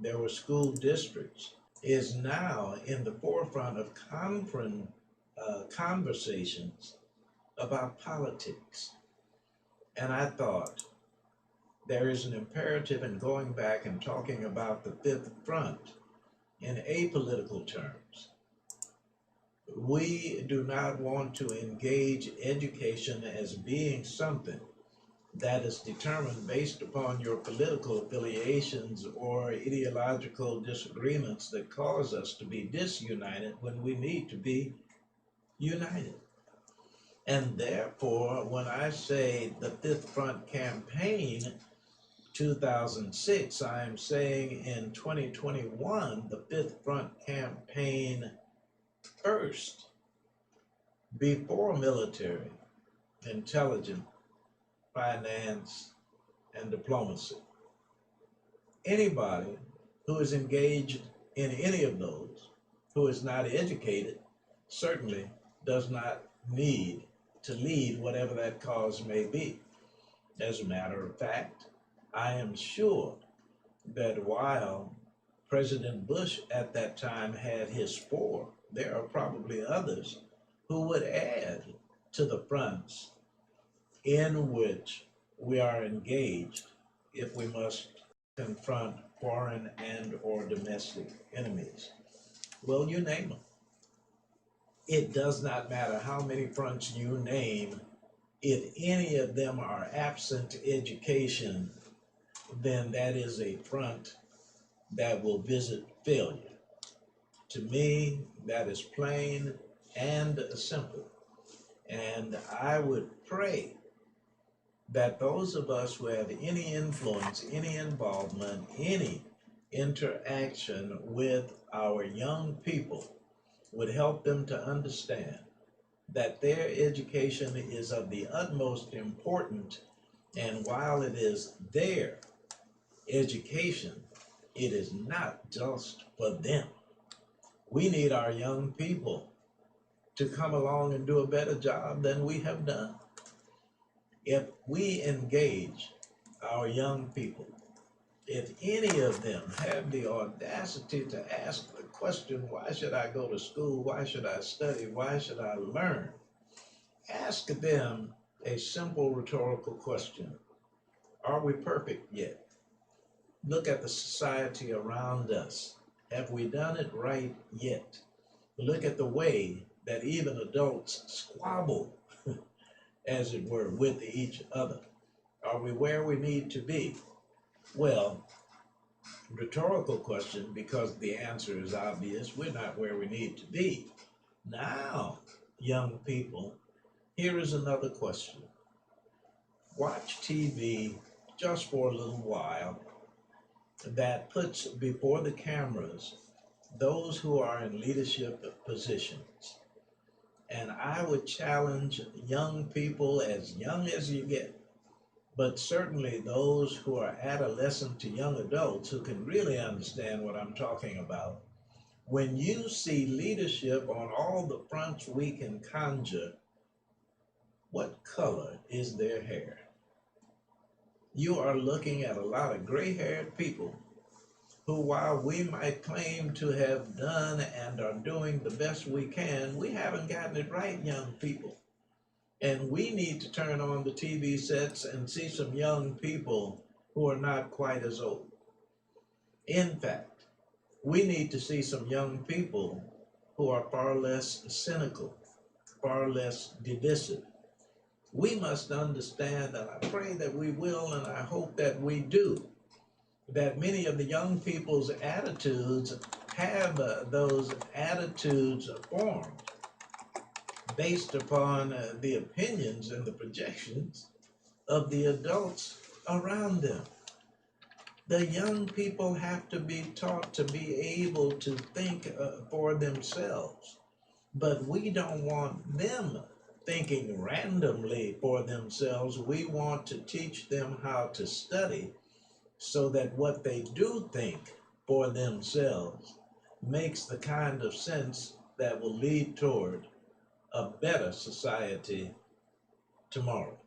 there were school districts, is now in the forefront of conversations about politics. And I thought there is an imperative in going back and talking about the fifth front in apolitical terms. We do not want to engage education as being something that is determined based upon your political affiliations or ideological disagreements that cause us to be disunited when we need to be united. And therefore, when I say the Fifth Front campaign 2006, I am saying in 2021, the Fifth Front campaign first, before military, intelligence, finance, and diplomacy. Anybody who is engaged in any of those, who is not educated, certainly does not need to lead whatever that cause may be. As a matter of fact, I am sure that while President Bush at that time had his four, there are probably others who would add to the fronts in which we are engaged if we must confront foreign and or domestic enemies. Well, you name them. It does not matter how many fronts you name. If any of them are absent education, then that is a front that will visit failure. To me, that is plain and simple. And I would pray that those of us who have any influence, any involvement, any interaction with our young people would help them to understand that their education is of the utmost importance, and while it is their education, it is not just for them. We need our young people to come along and do a better job than we have done. If we engage our young people, if any of them have the audacity to ask the question, why should I go to school? Why should I study? Why should I learn? Ask them a simple rhetorical question. Are we perfect yet? Look at the society around us. Have we done it right yet? Look at the way that even adults squabble, as it were, with each other. Are we where we need to be? Well, rhetorical question, because the answer is obvious. We're not where we need to be. Now, young people, here is another question. Watch TV just for a little while that puts before the cameras those who are in leadership positions. And I would challenge young people, as young as you get, but certainly those who are adolescent to young adults who can really understand what I'm talking about. When you see leadership on all the fronts we can conjure, what color is their hair? You are looking at a lot of gray-haired people who, while we might claim to have done and are doing the best we can, we haven't gotten it right, young people. And we need to turn on the TV sets and see some young people who are not quite as old. In fact, we need to see some young people who are far less cynical, far less divisive. We must understand, and I pray that we will, and I hope that we do, that many of the young people's attitudes have those attitudes formed based upon the opinions and the projections of the adults around them. The young people have to be taught to be able to think for themselves, but we don't want them thinking randomly for themselves. We want to teach them how to study so that what they do think for themselves makes the kind of sense that will lead toward a better society tomorrow.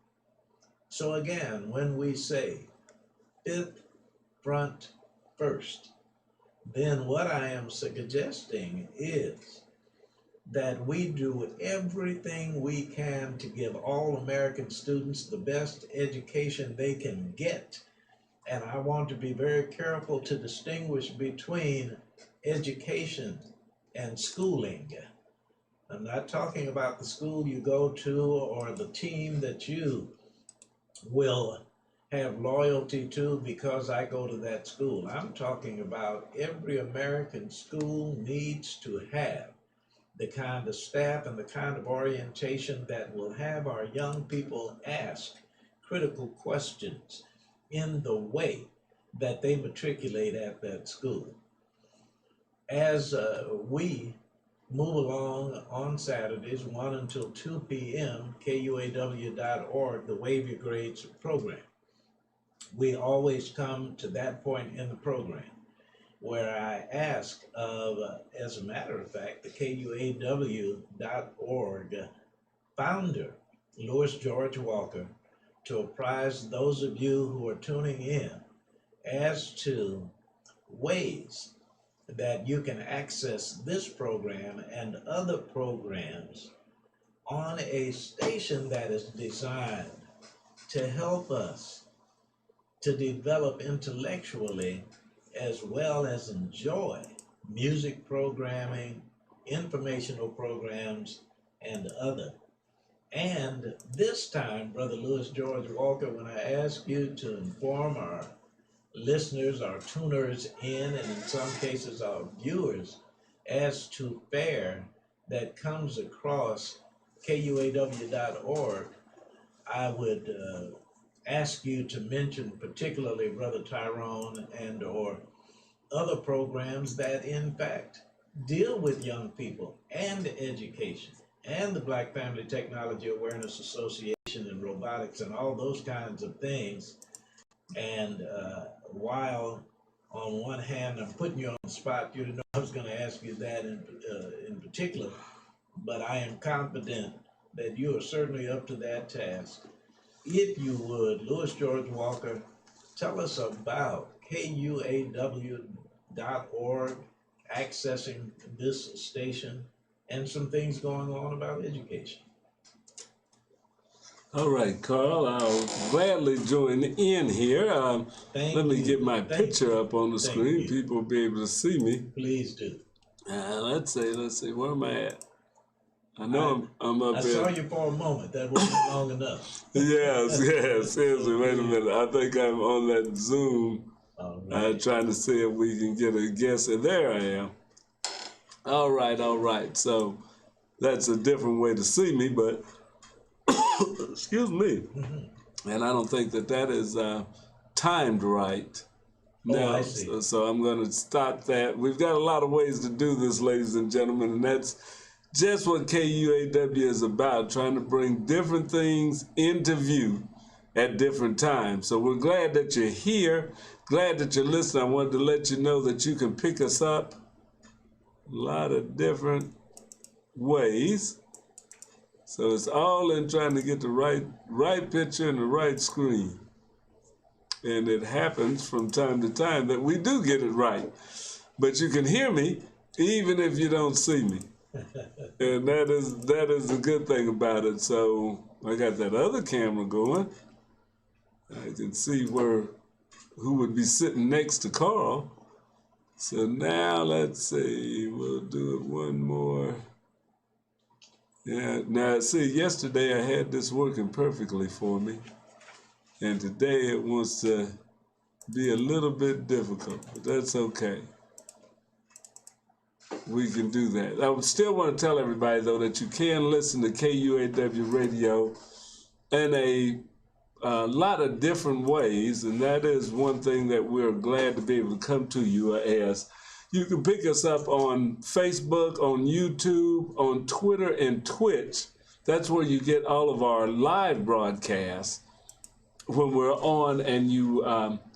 So again, when we say fifth front first, then what I am suggesting is that we do everything we can to give all American students the best education they can get. And I want to be very careful to distinguish between education and schooling. I'm not talking about the school you go to or the team that you will have loyalty to because I go to that school. I'm talking about every American school needs to have the kind of staff and the kind of orientation that will have our young people ask critical questions in the way that they matriculate at that school. As we move along on Saturdays, 1 until 2 p.m., KUAW.org, the Wave Your Grades program. We always come to that point in the program where I ask of, as a matter of fact, the KUAW.org founder, Louis George Walker, to apprise those of you who are tuning in as to ways that you can access this program and other programs on a station that is designed to help us to develop intellectually as well as enjoy music programming, informational programs, and other. And this time, Brother Louis George Walker, when I ask you to inform our listeners, our tuners in, and in some cases our viewers, as to fare that comes across KUAW.org, I would ask you to mention particularly Brother Tyrone and or other programs that in fact deal with young people and education and the Black Family Technology Awareness Association and robotics and all those kinds of things. And while on one hand I'm putting you on the spot, you didn't know I was going to ask you that in particular, but I am confident that you are certainly up to that task. If you would, Louis George Walker, tell us about KUAW.org, accessing this station, and some things going on about education. All right, Carl, I'll gladly join in here. Let me get my picture up on the screen. People will be able to see me. Please do. Let's see, where am I at? I know I'm up there. I saw you for a moment. That wasn't long enough. Yes. Wait a minute. I think I'm on that Zoom. Right. Trying to see if we can get a guess. And there I am. All right. So that's a different way to see me, but excuse me. Mm-hmm. And I don't think that is timed right. Now, I see. So I'm going to stop that. We've got a lot of ways to do this, ladies and gentlemen, and that's just what KUAW is about, trying to bring different things into view at different times. So we're glad that you're here, glad that you're listening. I wanted to let you know that you can pick us up a lot of different ways. So it's all in trying to get the right picture and the right screen. And it happens from time to time that we do get it right. But you can hear me even if you don't see me. And that is the good thing about it. So I got that other camera going. I can see who would be sitting next to Carl. So now let's see, we'll do it one more. Yeah, now see, yesterday I had this working perfectly for me. And today it wants to be a little bit difficult, but that's okay. We can do that. I would still want to tell everybody, though, that you can listen to KUAW Radio in a lot of different ways, and that is one thing that we're glad to be able to come to you as. You can pick us up on Facebook, on YouTube, on Twitter, and Twitch. That's where you get all of our live broadcasts when we're on and you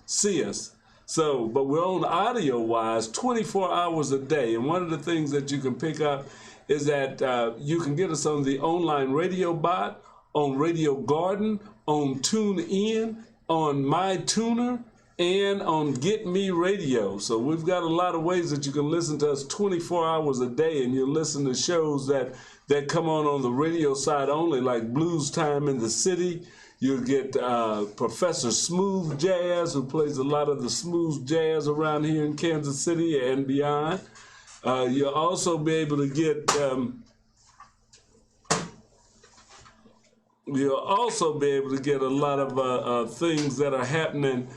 see us. So, but we're on audio-wise 24 hours a day. And one of the things that you can pick up is that you can get us on the online radio bot, on Radio Garden, on TuneIn, on MyTuner, and on Get Me Radio. So we've got a lot of ways that you can listen to us 24 hours a day, and you'll listen to shows that come on the radio side only, like Blues Time in the City. You'll get Professor Smooth Jazz, who plays a lot of the smooth jazz around here in Kansas City and beyond. You'll also be able to get a lot of things that are happening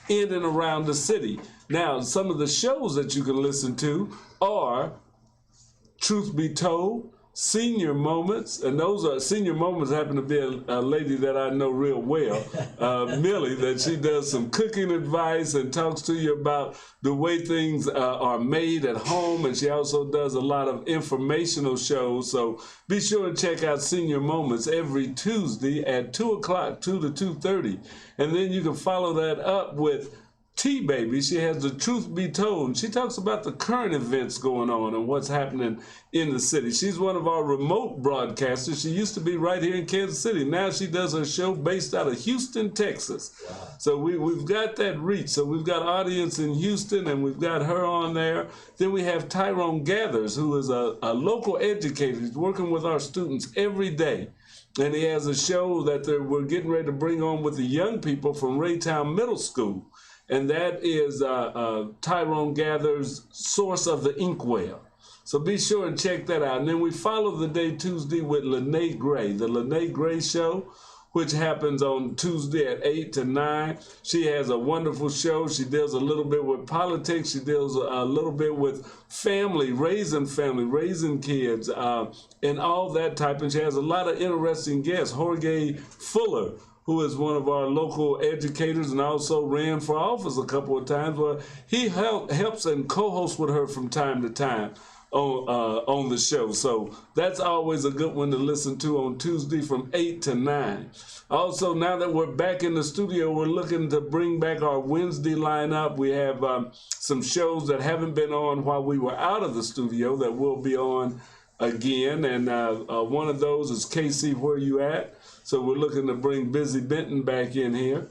in and around the city. Now, some of the shows that you can listen to are Truth Be Told, Senior Moments, and those are Senior Moments happen to be a lady that I know real well, Millie, that she does some cooking advice and talks to you about the way things are made at home, and she also does a lot of informational shows. So be sure and check out Senior Moments every Tuesday at 2 o'clock, 2 to 2:30. And then you can follow that up with T-Baby. She has the Truth Be Told. She talks about the current events going on and what's happening in the city. She's one of our remote broadcasters. She used to be right here in Kansas City. Now she does her show based out of Houston, Texas. Wow. So we've got that reach. So we've got audience in Houston, and we've got her on there. Then we have Tyrone Gathers, who is a local educator. He's working with our students every day. And he has a show that we're getting ready to bring on with the young people from Raytown Middle School. And that is Tyrone Gather's Source of the Inkwell. So be sure and check that out. And then we follow the day Tuesday with Lene Gray, the Lene Gray Show, which happens on Tuesday at 8 to 9. She has a wonderful show. She deals a little bit with politics. She deals a little bit with family, raising kids, and all that type. And she has a lot of interesting guests. Jorge Fuller, who is one of our local educators and also ran for office a couple of times. Well, he helps and co-hosts with her from time to time on the show. So that's always a good one to listen to on Tuesday from 8 to 9. Also, now that we're back in the studio, we're looking to bring back our Wednesday lineup. We have some shows that haven't been on while we were out of the studio that will be on again. And one of those is KC Where You At? So we're looking to bring Busy Benton back in here.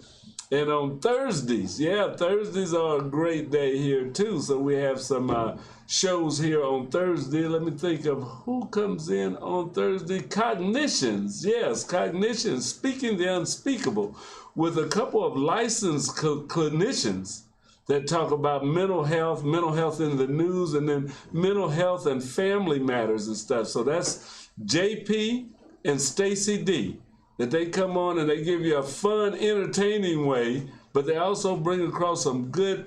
And on Thursdays, Thursdays are a great day here too. So we have some shows here on Thursday. Let me think of who comes in on Thursday. Cognitions, yes, Cognitions, Speaking the Unspeakable, with a couple of licensed clinicians that talk about mental health in the news, and then mental health and family matters and stuff. So that's JP and Stacy D. That they come on and they give you a fun, entertaining way, but they also bring across some good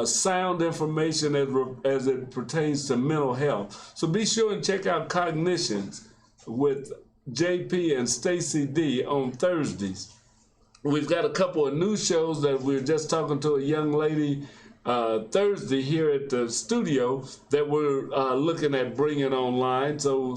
sound information as it pertains to mental health. So be sure and check out Cognitions with JP and Stacy D on Thursdays. We've got a couple of new shows that we're just talking to a young lady Thursday here at the studio that we're looking at bringing online. So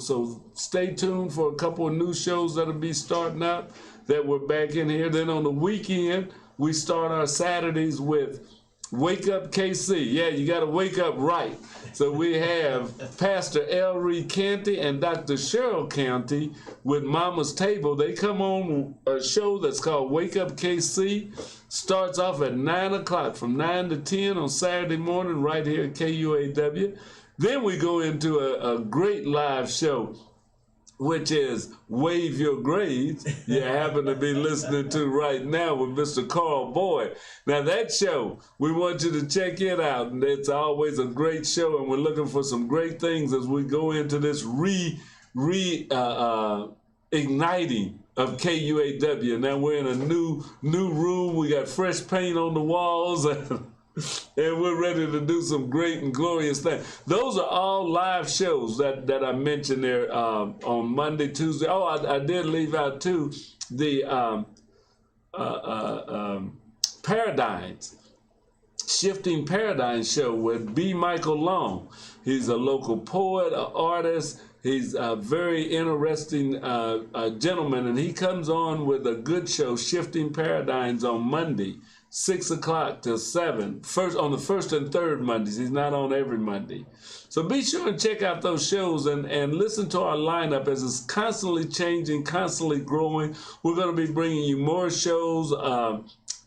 stay tuned for a couple of new shows that'll be starting up that we're back in here. Then on the weekend, we start our Saturdays with Wake Up KC. Yeah, you got to wake up right. So we have Pastor L. Reed Canty and Dr. Cheryl Canty with Mama's Table. They come on a show that's called Wake Up KC. Starts off at 9 o'clock, from 9 to 10 on Saturday morning right here at KUAW. Then we go into a great live show, which is Wave Your Grades. You happen to be listening to right now with Mr. Carl Boyd. Now that show, we want you to check it out. And it's always a great show, and we're looking for some great things as we go into this igniting of KUAW. Now we're in a new room. We got fresh paint on the walls. And we're ready to do some great and glorious things. Those are all live shows that I mentioned there on Monday, Tuesday. Oh, I did leave out too the Paradigms, Shifting Paradigms show with B. Michael Long. He's a local poet, an artist. He's a very interesting gentleman, and he comes on with a good show, Shifting Paradigms, on Monday, 6 o'clock till 7. On the first and third Mondays. He's not on every Monday. So be sure and check out those shows and listen to our lineup as it's constantly changing, constantly growing. We're going to be bringing you more shows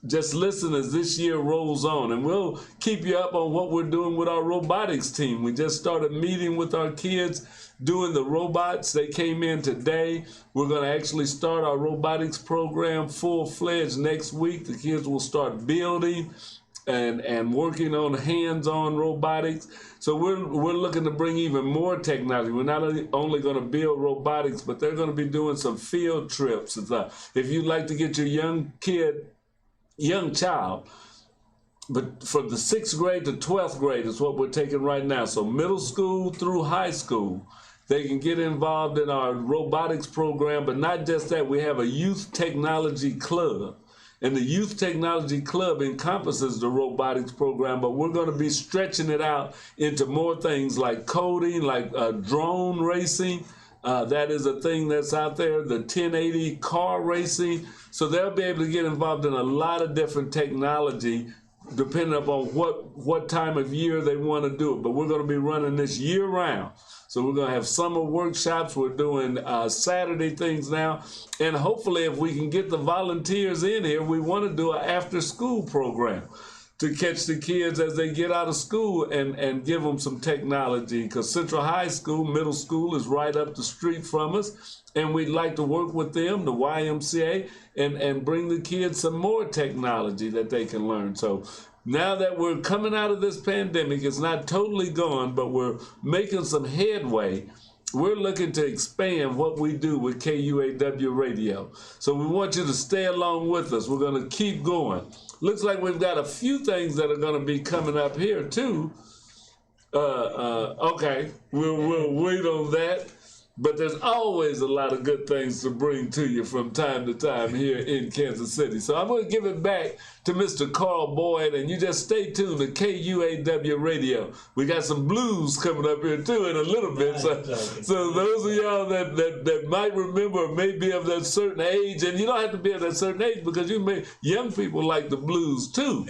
just listen as this year rolls on, and we'll keep you up on what we're doing with our robotics team. We just started meeting with our kids doing the robots. They came in today. We're going to actually start our robotics program full-fledged next week. The kids will start building and working on hands-on robotics. So we're looking to bring even more technology. We're not only going to build robotics, but they're going to be doing some field trips. If you'd like to get your young child, but from the 6th grade to 12th grade is what we're taking right now. So middle school through high school, they can get involved in our robotics program. But not just that, we have a youth technology club. And the Youth Technology Club encompasses the robotics program, but we're going to be stretching it out into more things like coding, like drone racing. That is a thing that's out there, the 1080 car racing. So they'll be able to get involved in a lot of different technology depending upon what time of year they want to do it. But we're going to be running this year round. So we're going to have summer workshops. We're doing Saturday things now. And hopefully if we can get the volunteers in here, we want to do an after-school program to catch the kids as they get out of school and give them some technology. Because Central High School, middle school is right up the street from us. And we'd like to work with them, the YMCA, and bring the kids some more technology that they can learn. So now that we're coming out of this pandemic, it's not totally gone, but we're making some headway. We're looking to expand what we do with KUAW Radio. So we want you to stay along with us. We're going to keep going. Looks like we've got a few things that are going to be coming up here too. Okay, we'll wait on that. But there's always a lot of good things to bring to you from time to time here in Kansas City. So I'm going to give it back to Mr. Carl Boyd, and you just stay tuned to KUAW Radio. We got some blues coming up here too in a little bit. So those of y'all that might remember or may be of that certain age, and you don't have to be of that certain age because young people like the blues too.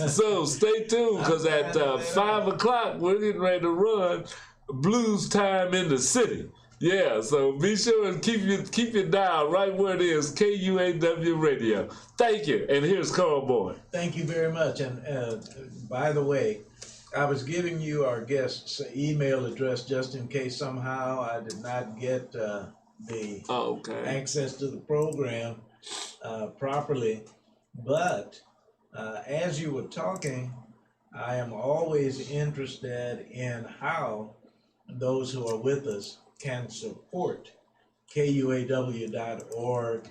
So stay tuned because at 5 o'clock we're getting ready to run Blues Time in the City. Yeah, so be sure and keep your dial right where it is, KUAW Radio. Thank you, and here's Carl Boyd. Thank you very much. And by the way, I was giving you our guest's email address just in case somehow I did not get the access to the program properly. But as you were talking, I am always interested in how those who are with us can support KUAW.org,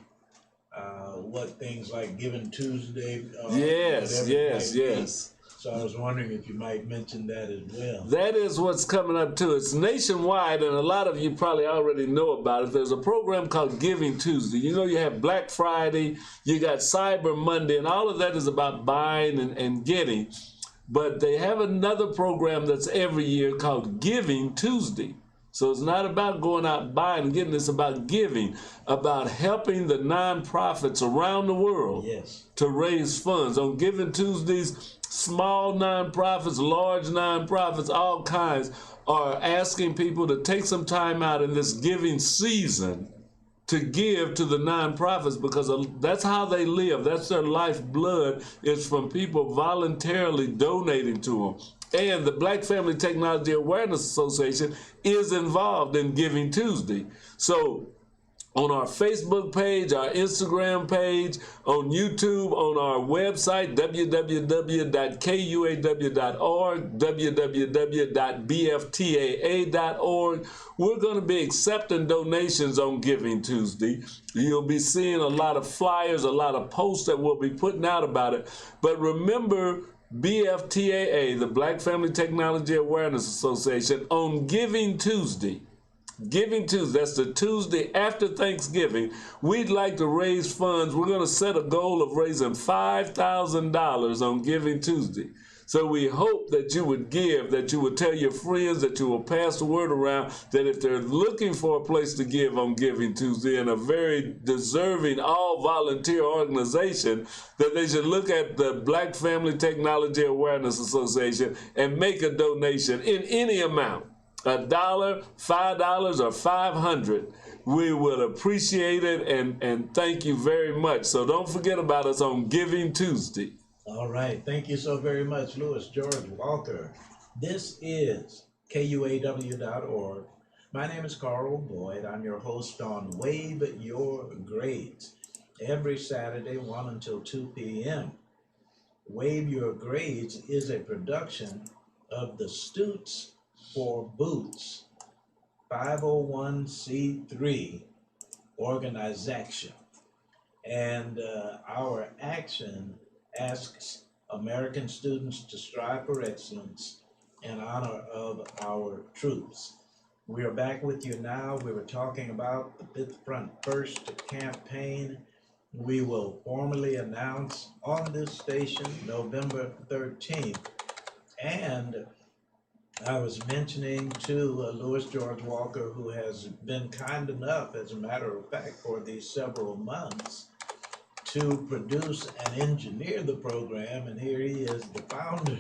what things like Giving Tuesday. Yes. So I was wondering if you might mention that as well. That is what's coming up too. It's nationwide, and a lot of you probably already know about it. There's a program called Giving Tuesday. You know, you have Black Friday, you got Cyber Monday, and all of that is about buying and getting. But they have another program that's every year called Giving Tuesday. So it's not about going out and buying and getting, it's about giving, about helping the nonprofits around the world to raise funds. On Giving Tuesdays, small nonprofits, large nonprofits, all kinds are asking people to take some time out in this giving season to give to the nonprofits because that's how they live. That's their lifeblood, is from people voluntarily donating to them. And the Black Family Technology Awareness Association is involved in Giving Tuesday. So on our Facebook page, our Instagram page, on YouTube, on our website, www.kuaw.org, www.bftaa.org, we're going to be accepting donations on Giving Tuesday. You'll be seeing a lot of flyers, a lot of posts that we'll be putting out about it. But remember, BFTAA, the Black Family Technology Awareness Association, on Giving Tuesday. Giving Tuesday, that's the Tuesday after Thanksgiving. We'd like to raise funds. We're going to set a goal of raising $5,000 on Giving Tuesday. So we hope that you would give, that you would tell your friends, that you will pass the word around, that if they're looking for a place to give on Giving Tuesday and a very deserving all-volunteer organization, that they should look at the Black Family Technology Awareness Association and make a donation in any amount. $1, $5, or 500. We will appreciate it and thank you very much. So don't forget about us on Giving Tuesday. All right. Thank you so very much, Louis George Walker. This is KUAW.org. My name is Carl Boyd. I'm your host on Wave Your Grades. Every Saturday, 1 until 2 p.m. Wave Your Grades is a production of the Stutes for Boots 501c3 organization. And our action asks American students to strive for excellence in honor of our troops. We are back with you now. We were talking about the Fifth Front First campaign. We will formally announce on this station November 13th. And I was mentioning to Louis George Walker, who has been kind enough, as a matter of fact, for these several months, to produce and engineer the program, and here he is, the founder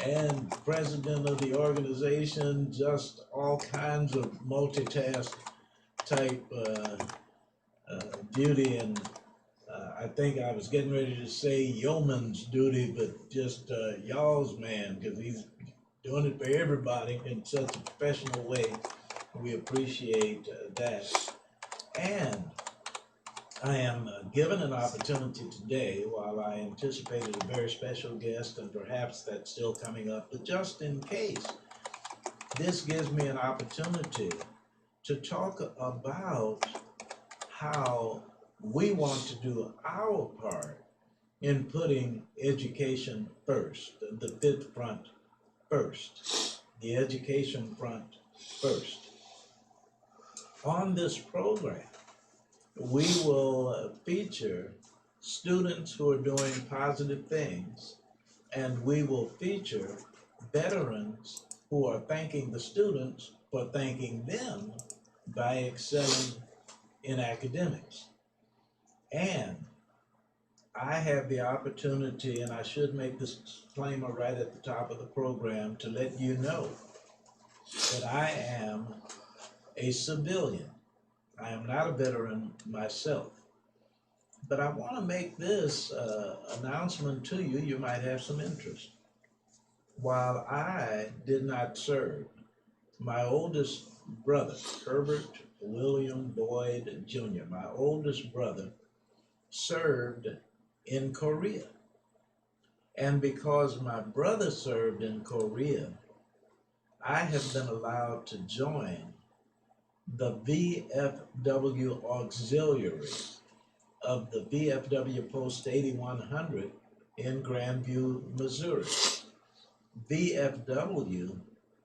and president of the organization, just all kinds of multitask type duty, and I think I was getting ready to say yeoman's duty, but just y'all's man, because he's doing it for everybody in such a professional way. We appreciate that. And I am given an opportunity today, while I anticipated a very special guest, and perhaps that's still coming up, but just in case, this gives me an opportunity to talk about how we want to do our part in putting education first, the Fifth Front first, the education front first. On this program, we will feature students who are doing positive things, and we will feature veterans who are thanking the students for thanking them by excelling in academics. And I have the opportunity, and I should make this disclaimer right at the top of the program, to let you know that I am a civilian. I am not a veteran myself, but I want to make this announcement to you. You might have some interest. While I did not serve, my oldest brother, Herbert William Boyd Jr., my oldest brother, served in Korea. And because my brother served in Korea, I have been allowed to join the VFW auxiliary of the VFW Post 8100 in Grandview, Missouri. VFW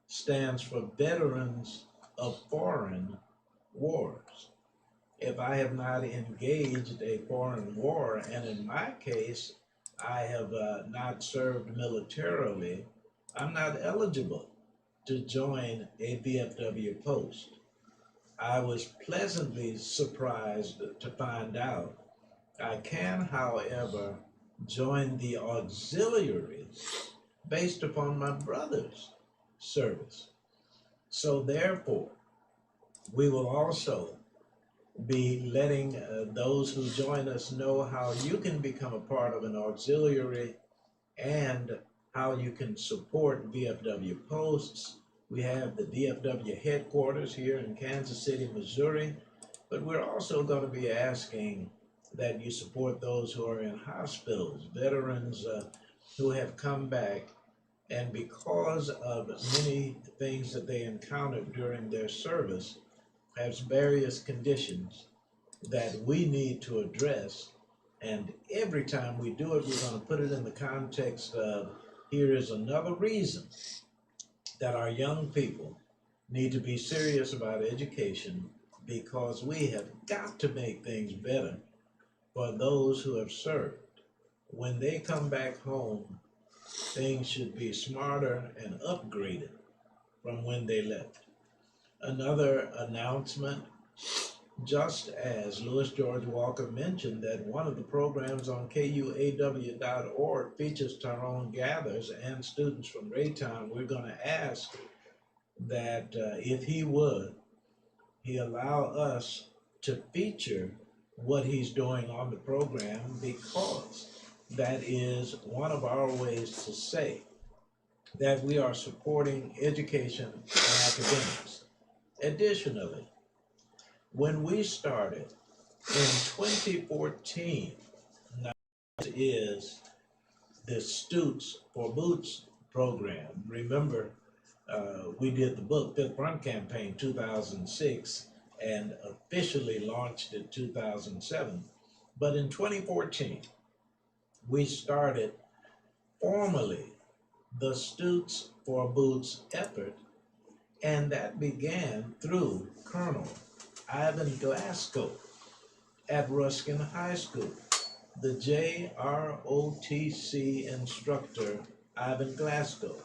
stands for Veterans of Foreign Wars. If I have not engaged a foreign war, and in my case, I have not served militarily, I'm not eligible to join a VFW post. I was pleasantly surprised to find out I can, however, join the auxiliary based upon my brother's service. So therefore, we will also be letting those who join us know how you can become a part of an auxiliary and how you can support VFW posts. We have the VFW headquarters here in Kansas City, Missouri, but we're also going to be asking that you support those who are in hospitals, veterans who have come back, and because of many things that they encountered during their service, has various conditions that we need to address. And every time we do it, we're going to put it in the context of, here is another reason that our young people need to be serious about education, because we have got to make things better for those who have served. When they come back home, things should be smarter and upgraded from when they left. Another announcement, just as Louis George Walker mentioned, that one of the programs on KUAW.org features Tyrone Gathers and students from Raytown. We're going to ask that if he would, he allow us to feature what he's doing on the program, because that is one of our ways to say that we are supporting education and academics. Additionally, when we started in 2014, now this is the Stutes for Boots program. Remember, we did the book Fifth Front Campaign 2006 and officially launched in 2007. But in 2014, we started formally the Stutes for Boots effort, and that began through Colonel Ivan Glasgow at Ruskin High School, the JROTC instructor, Ivan Glasgow.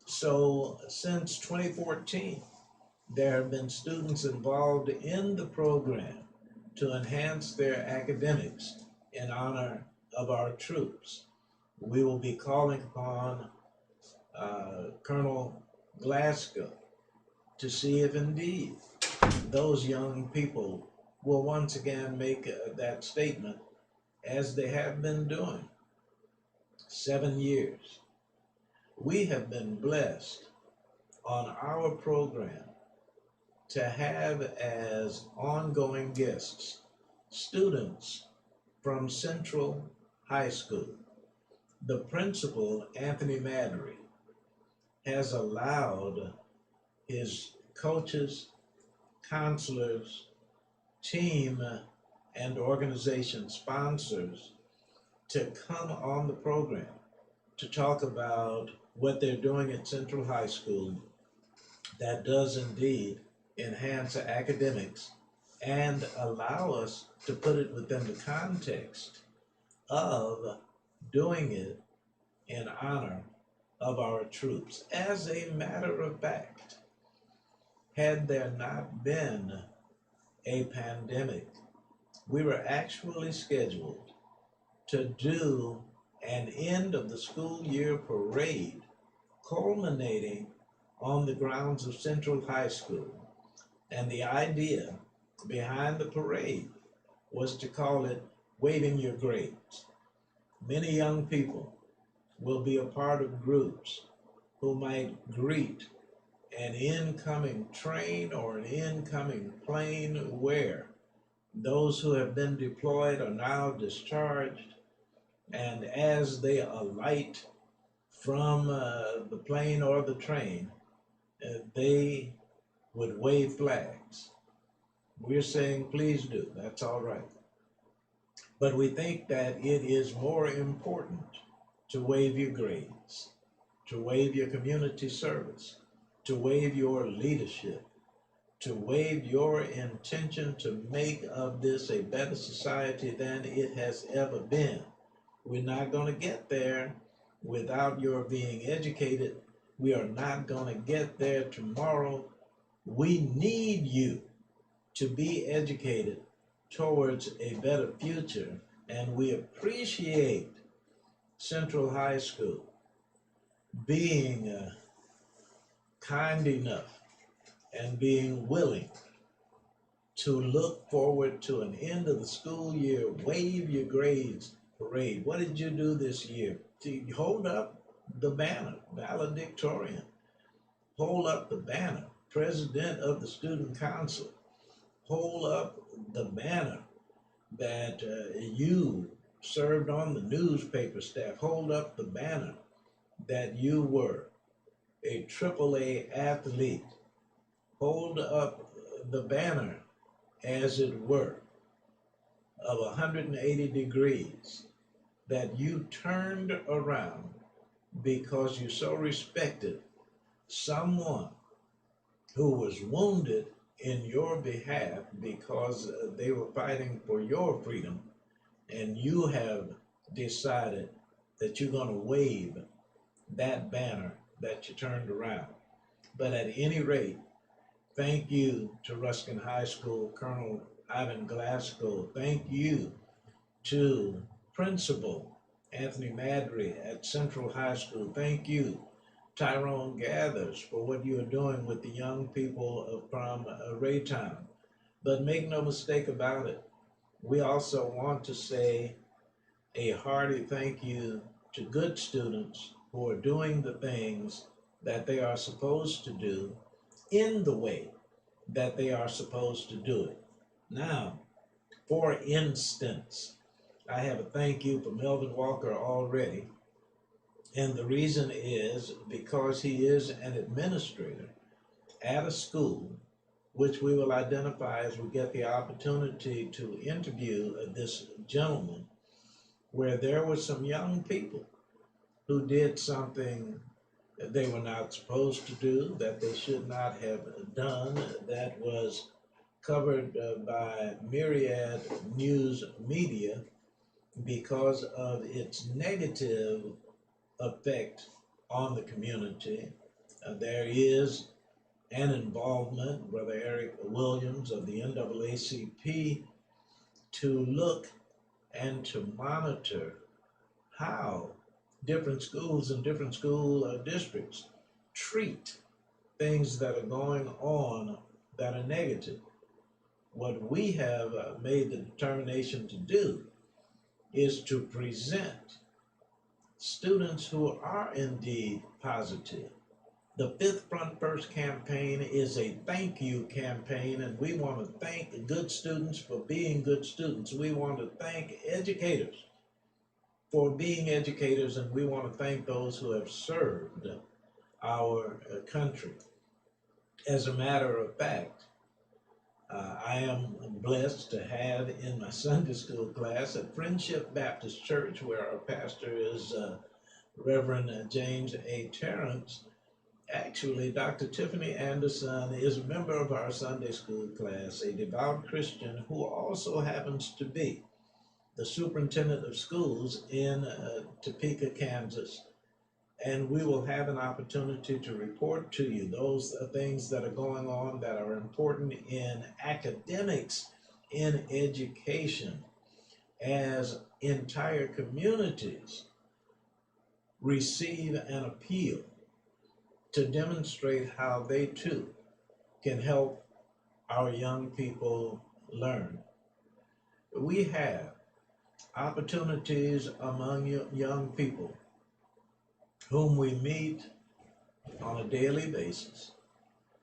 So since 2014, there have been students involved in the program to enhance their academics in honor of our troops. We will be calling upon Colonel Glasgow to see if indeed those young people will once again make that statement, as they have been doing 7 years. We have been blessed on our program to have as ongoing guests students from Central High School. The principal, Anthony Madry, has allowed his coaches, counselors, team, and organization sponsors to come on the program to talk about what they're doing at Central High School that does indeed enhance academics and allow us to put it within the context of doing it in honor of our troops. As a matter of fact, had there not been a pandemic, we were actually scheduled to do an end of the school year parade culminating on the grounds of Central High School. And the idea behind the parade was to call it Waving Your Grades. Many young people will be a part of groups who might greet an incoming train or an incoming plane where those who have been deployed are now discharged, and as they alight from the plane or the train, they would wave flags. We're saying please do, that's all right. But we think that it is more important to wave your grades, to wave your community service, to wave your leadership, to wave your intention to make of this a better society than it has ever been. We're not going to get there without your being educated. We are not going to get there tomorrow. We need you to be educated towards a better future, and we appreciate Central High School being kind enough and being willing to look forward to an end of the school year, wave your grades parade. What did you do this year? To hold up the banner, valedictorian. Hold up the banner, president of the student council. Hold up the banner that you served on the newspaper staff. Hold up the banner that you were a AAA athlete. Hold up the banner, as it were, of 180 degrees, that you turned around because you so respected someone who was wounded in your behalf because they were fighting for your freedom, and you have decided that you're going to wave that banner that you turned around. But at any rate, thank you to Ruskin High School, Colonel Ivan Glasgow. Thank you to Principal Anthony Madry at Central High School. Thank you Tyrone Gathers, for what you are doing with the young people from Raytown. But make no mistake about it, we also want to say a hearty thank you to good students who are doing the things that they are supposed to do in the way that they are supposed to do it. Now, for instance, I have a thank you for Melvin Walker already, and the reason is because he is an administrator at a school, which we will identify as we get the opportunity to interview this gentleman, where there were some young people who did something that they were not supposed to do, that they should not have done, that was covered by myriad news media because of its negative effect on the community. There is an involvement, Brother Eric Williams of the NAACP, to look and to monitor how different schools and different school districts treat things that are going on that are negative. What we have made the determination to do is to present students who are indeed positive. The Fifth Front First campaign is a thank you campaign, and we want to thank good students for being good students. We want to thank educators for being educators, and we want to thank those who have served our country. As a matter of fact, I am blessed to have in my Sunday school class at Friendship Baptist Church, where our pastor is Reverend James A. Terrence. Actually, Dr. Tiffany Anderson is a member of our Sunday school class, a devout Christian who also happens to be the superintendent of schools in Topeka, Kansas. And we will have an opportunity to report to you those things that are going on that are important in academics, in education, as entire communities receive an appeal to demonstrate how they too can help our young people learn. We have opportunities among young people whom we meet on a daily basis,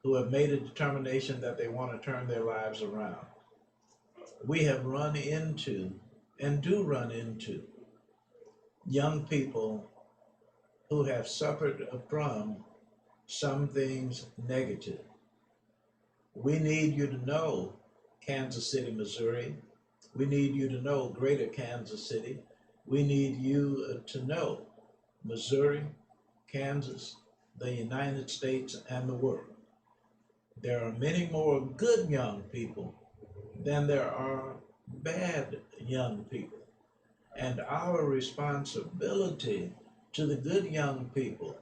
who have made a determination that they want to turn their lives around. We have run into, and do run into, young people who have suffered from some things negative. We need you to know, Kansas City, Missouri. We need you to know, Greater Kansas City. We need you to know, Missouri, Kansas, the United States, and the world. There are many more good young people than there are bad young people. And our responsibility to the good young people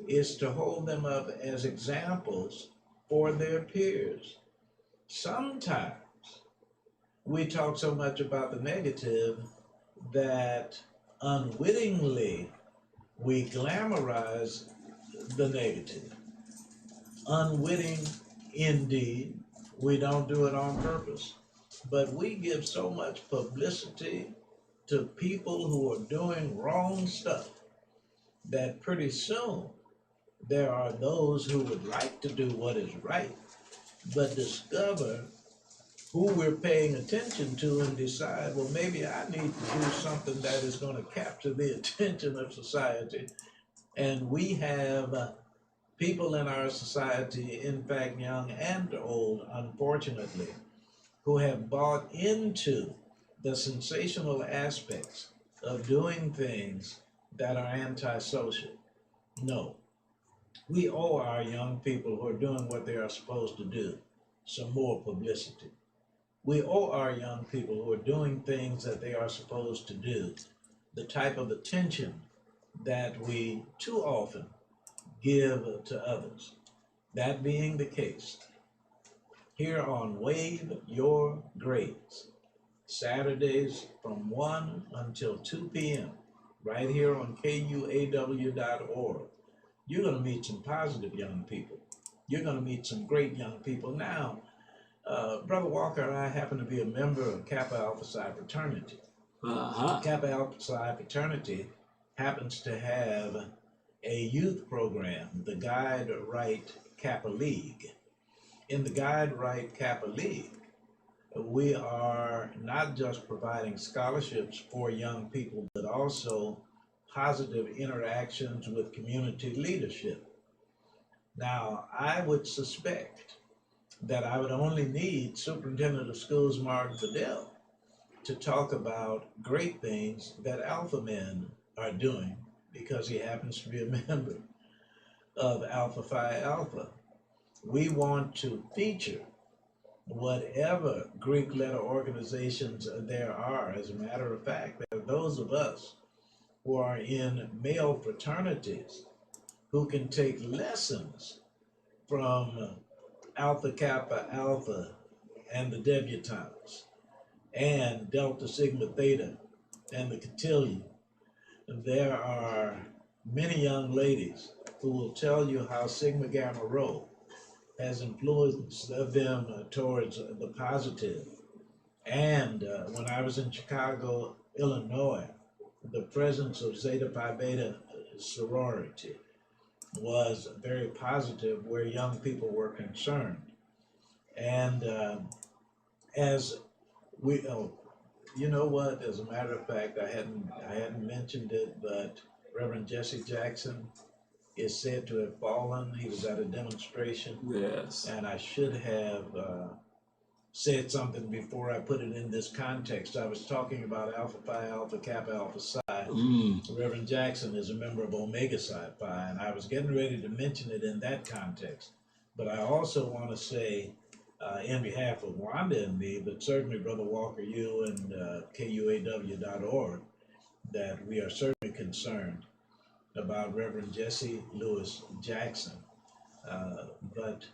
is to hold them up as examples for their peers. Sometimes we talk so much about the negative that unwittingly we glamorize the negative. Unwitting indeed, we don't do it on purpose, but we give so much publicity to people who are doing wrong stuff that pretty soon there are those who would like to do what is right, but discover who we're paying attention to and decide, well, maybe I need to do something that is going to capture the attention of society. And we have people in our society, in fact, young and old, unfortunately, who have bought into the sensational aspects of doing things that are antisocial. No, we owe our young people who are doing what they are supposed to do some more publicity. We owe our young people who are doing things that they are supposed to do the type of attention that we too often give to others. That being the case, here on Wave Your Grades, Saturdays from 1 until 2 p.m., right here on KUAW.org, you're going to meet some positive young people. You're going to meet some great young people. Now, Brother Walker and I happen to be a member of Kappa Alpha Psi fraternity. Uh-huh. Kappa Alpha Psi fraternity happens to have a youth program, the Guide Right Kappa League. In the Guide Right Kappa League, we are not just providing scholarships for young people, but also positive interactions with community leadership. Now, I would suspect that I would only need Superintendent of Schools Martin Fidel to talk about great things that Alpha Men are doing because he happens to be a member of Alpha Phi Alpha. We want to feature whatever Greek letter organizations there are. As a matter of fact, there are those of us who are in male fraternities who can take lessons from Alpha Kappa Alpha and the debutantes and Delta Sigma Theta and the cotillion. There are many young ladies who will tell you how Sigma Gamma Rho has influenced them towards the positive. And when I was in Chicago, Illinois, the presence of Zeta Pi Beta sorority was very positive where young people were concerned. And as we, oh, you know what? As a matter of fact, I hadn't mentioned it, but Reverend Jesse Jackson is said to have fallen. He was at a demonstration, Yes. and I should have said something before I put it in this context. I was talking about Alpha Phi Alpha Kappa Alpha Psi. Reverend Jackson is a member of Omega Psi Phi, and I was getting ready to mention it in that context. But I also want to say, in behalf of Wanda and me, but certainly Brother Walker, you and KUAW.org, that we are certainly concerned about Reverend Jesse Lewis Jackson. But